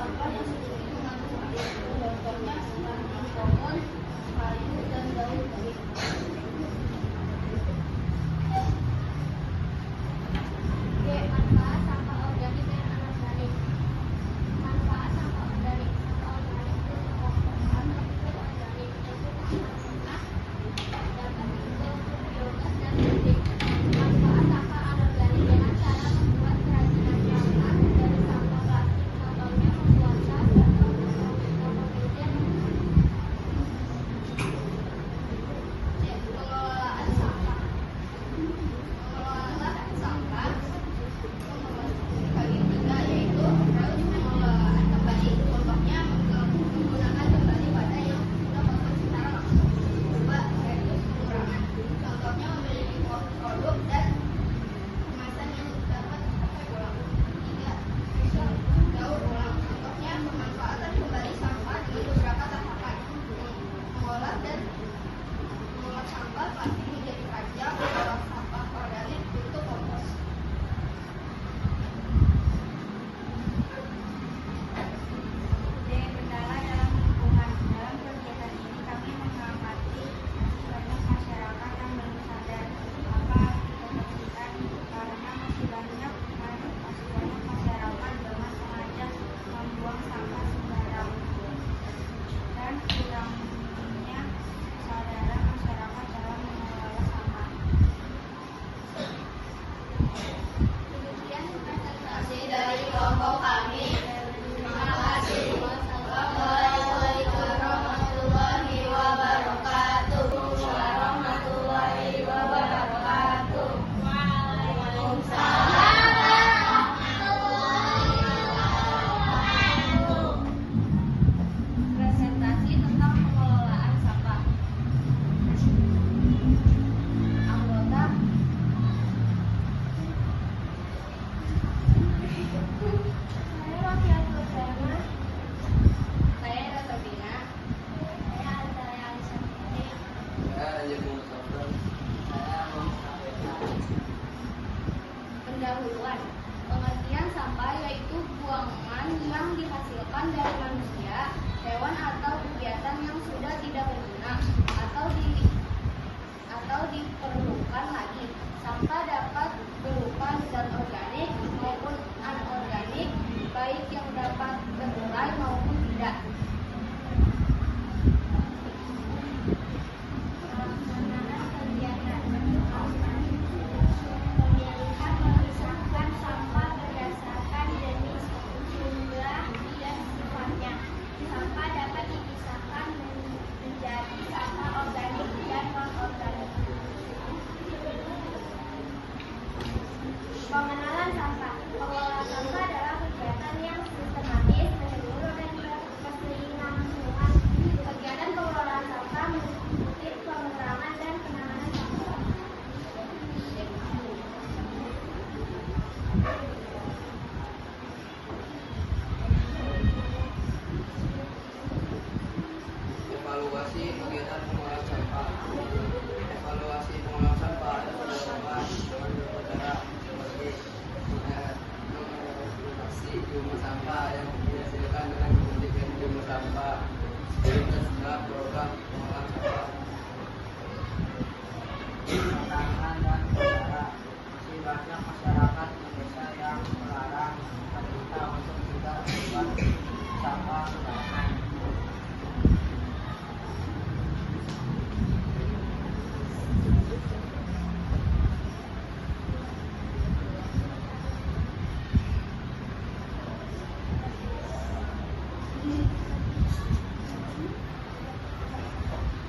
sampah yang seperti mengandung air, contohnya tanaman pohon, kayu, dan daun kering. D. Manfaat sampah organik dan anorganik. Manfaat sampah organik. Sampah organik itu merupakan pupuk organik untuk tanah, dapat dijual untuk biogas dan listrik. Manfaat sampah anorganik dengan cara membuat kerajinan sampah dari sampah plastik, contohnya membuat tas atau meja. Pengelolaan sampah. Pengelolaan sampah dibagi tiga, yaitu pengelolaan kembali, contohnya menggunakan kembali wadah yang sudah kotor secara langsung. Kedua, reduce pengurangan, contohnya memiliki produk dan kemasan yang dapat dipakai ulang. Tiga, daur ulang, contohnya pemanfaatan kembali sampah dengan beberapa tahapan, mengolah sampah plastik menjadi keranjang, mengolah sampah organik untuk kompos. D. Kendala dalam lingkungan. Dalam kegiatan ini kami mengamati masih banyak masyarakat yang belum sadar apa kebersihan, karena masih banyak masyarakat dengan sengaja membuang sampah sembarang dan kurangnya kesadaran masyarakat dalam mengelola sampah. Demikian presentasi dari kelompok kami. Terima kasih. Wassalamualaikum warahmatullahi wabarakatuh. Warahmatullahi wabarakatuh. Waalaikumsalam warahmatullahi wabarakatuh. Presentasi tentang pengelolaan sampah. Anggota saya Rofiat Kusema. Saya Rasabina. Saya Azalea Alisafiri. Saya Raja Mustafa. Saya Mustafa. Pendahuluan. Pengertian sampah yaitu buangan yang dihasilkan dari manusia, hewan atau kegiatan yang sudah tidak berguna atau diperlukan lagi. Sampah dapat berupa zat organik maupun anorganik, baik yang dapat terurai maupun tidak. Pelaksanaan kegiatan pemilihan memisahkan sampah berdasarkan jenis, jumlah, dan sifatnya. Sampah dapat dipisahkan menjadi sampah organik dan non-organik. Pengenalan sampah. Pengelolaan sampah adalah kegiatan yang sistematis, menyeluruh, dan berkesinambungan. Kegiatan pengelolaan sampah meliputi pengurangan dan penanganan sampah. Evaluasi kegiatan pengolahan sampah. Evaluasi pengolahan sampah adalah dengan cara seperti mengevaluasi jumlah sampah yang dihasilkan dengan menghentikan jumlah sampah sebelum dan setelah program pengolahan sampah. Tantangan dan cara. Masih banyak masyarakat Indonesia yang melarang kita untuk tidak membuat sampah sembarangan.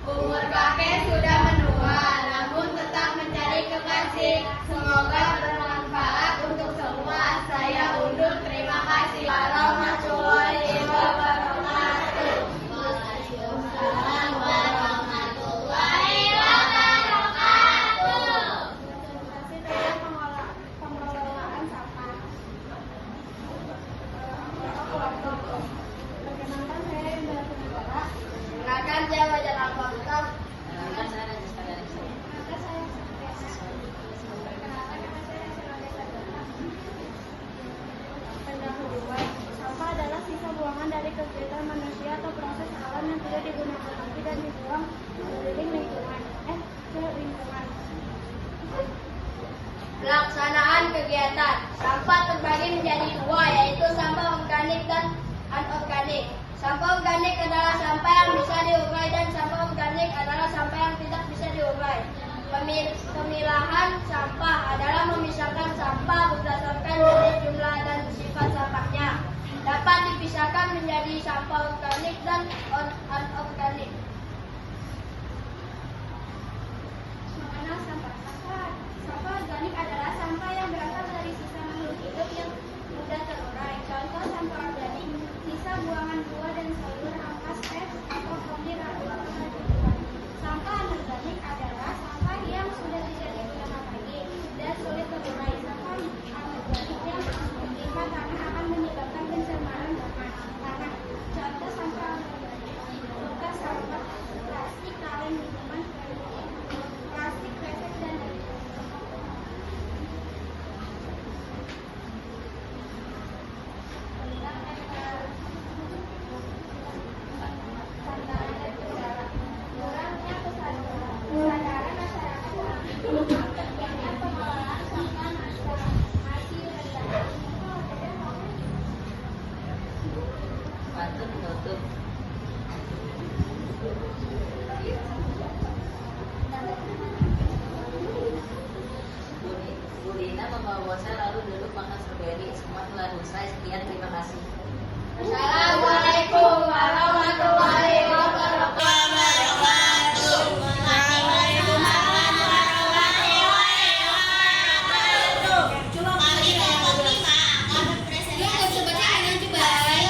Umur kakek sudah menua, namun tetap mencari kekasih. Semoga bermanfaat untuk semua. Saya undur. Terima kasih. Warahmatullahi wabarakatuh. Waalaikumsalam warahmatullahi wabarakatuh. Presentasi tentang pengelolaan sampah. Perkenalkan saya Indra Sunagara. Perkenalkan saya Wajar Al-Fatah. Perkenalkan saya Raja Perkenalkan saya Perkenalkan nama saya Nasional Desa Pendahuluan. Sampah adalah sisa buangan sampah yang tidak digunakan lagi dan dibuang keliling lingkungan. Ke lingkungan. Pelaksanaan kegiatan. Sampah terbagi menjadi dua, yaitu sampah organik dan anorganik. Sampah organik adalah sampah yang bisa diurai dan sampah organik adalah sampah yang tidak bisa diurai. Pemilahan sampah adalah memisahkan sampah berdasarkan jenis, jumlah, dan sifat sampahnya. Dapat dipisahkan menjadi sampah organik dan anorganik. Mengenal sampah. Sampah organik adalah sampah yang berasal dari sisa makhluk hidup yang mudah terurai. Contoh sampah organik, sisa buangan buah dan sayur, ampas es, atau kombi ratusan tumbuhan. Sampah anorganik adalah sampah yang sudah tidak digunakan lagi dan sulit terurai. Sampah anorganik yang menimpa tanah akan menyebabkan pencemaran tanah. Contoh sampah anorganik berupa sampah plastik, kaleng, minuman, plastik, kresek, dan lain-lain. Tantangan dan kendala. Kurangnya kesadaran masyarakat tentang pentingnya pengelolaan sampah masih rendah. Pantun tutup. Bu Rina membawa bosan lalu duduk makan strawberry. Semua telah selesai. Sekian, terima kasih. Assalamualaikum warahmatullahi wabarakatuh.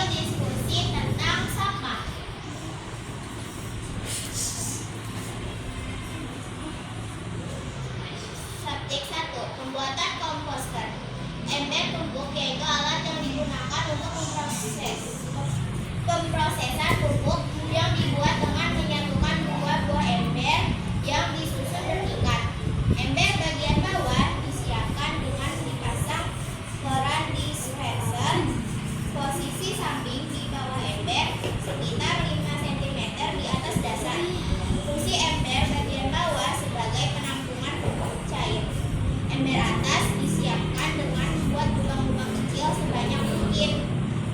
Diskusi tentang sampah. Subjek 1. Pembuatan komposter. Ember tumpuk yaitu alat yang digunakan untuk pemprosesan pupuk yang dibuat dengan menyatukan dua buah ember yang disusun berikat. Ember bagian bawah disiapkan dengan dipasang peran dispenser. Posisi samping di bawah ember sekitar 5 cm di atas dasar. Fungsi ember bagian bawah sebagai penampungan pupuk cair. Ember atas disiapkan dengan membuat lubang-lubang kecil sebanyak mungkin.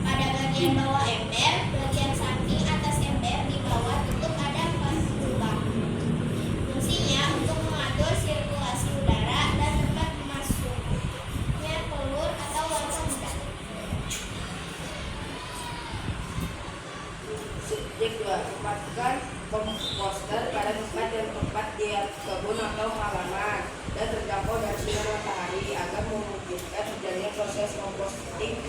Pada bagian bawah ember, bagian samping atas ember di bawah tutup ada 4 lubang. Fungsinya untuk mengatur sirkulasi udara dan tempat masuknya telur atau warna muda. Subjek 2. Tempatkan komposter pada tempat yang tepat di kebun atau halaman dan terjangkau dari sinar matahari agar memungkinkan terjadinya proses composting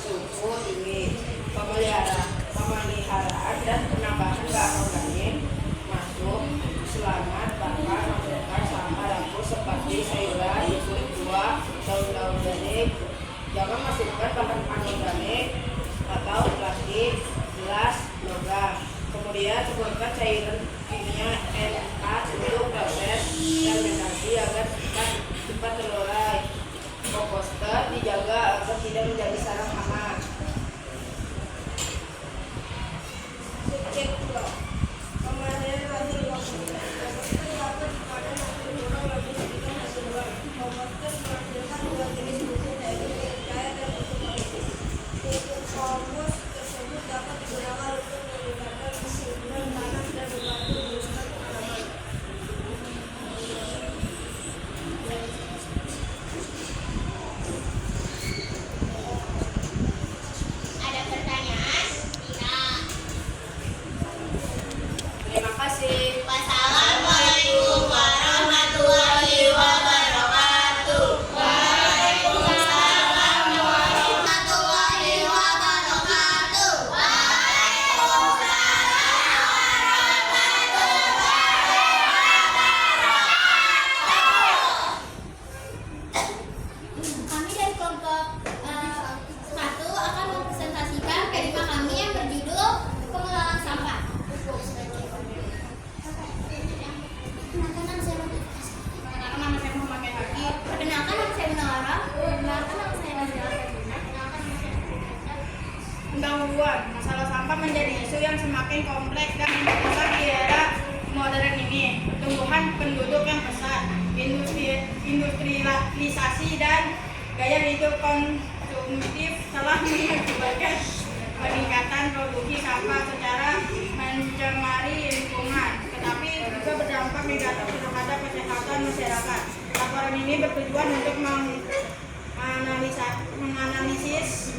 suhu tinggi. Pemeliharaan dan penambahan bahan organik masuk selamat bahkan masukkan sampah dapur seperti sayuran, kulit buah, daun-daun organik. Jangan masukkan bahan anorganik atau plastik, gelas, logam. Kemudian campurkan cairan kimia NH untuk proses fermentasi agar cepat terurai. Komposter dijaga agar tidak menjadi sarang hama. Subjek 2. Pemandian hasil buah. Komposter dapat dipanen untuk kurang lebih sekitar hasil buah. Komposter menghasilkan dua jenis pupuk, yaitu pupuk cair dan pupuk organik. Pupuk kompos tersebut dapat digunakan untuk meningkatkan kesuburan tanah dan membantu meluruskan tanaman. Ada pertanyaan? Tidak. Terima kasih. Wassalamualaikum warahmatullahi wabarakatuh. Waalaikumsalam warahmatullahi wabarakatuh. Kami dari kelompok 1 akan mempresentasikan tema kami yang berjudul pengelolaan sampah. Perkenalkan nama saya Muhammad Haki. Perkenalkan nama saya Munawara. Perkenalkan nama saya Nazila. Perkenalkan nama saya Undang-undang masalah sampah. berdampak menjadi isu yang semakin kompleks dan membesar di era modern ini. Pertumbuhan penduduk yang pesat, industrialisasi dan gaya hidup konsumtif telah mengakibatkan peningkatan produksi sampah secara mencemari lingkungan, tetapi juga berdampak negatif terhadap kesehatan masyarakat. Laporan ini bertujuan untuk menganalisis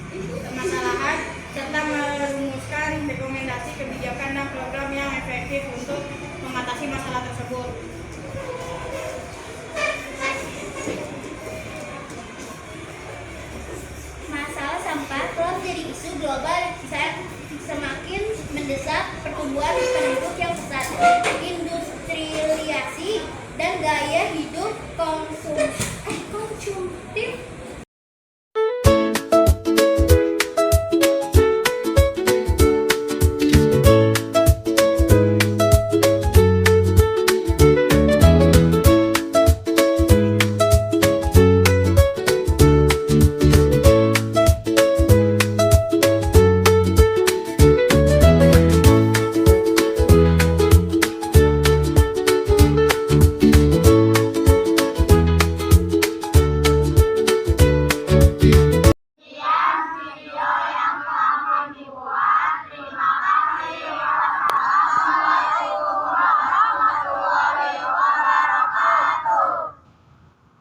permasalahan serta merumuskan rekomendasi kebijakan dan program yang efektif untuk mengatasi masalah tersebut. Masalah sampah telah menjadi isu global saat semakin mendesak pertumbuhan penduduk yang pesat, industrialisasi dan gaya hidup konsumtif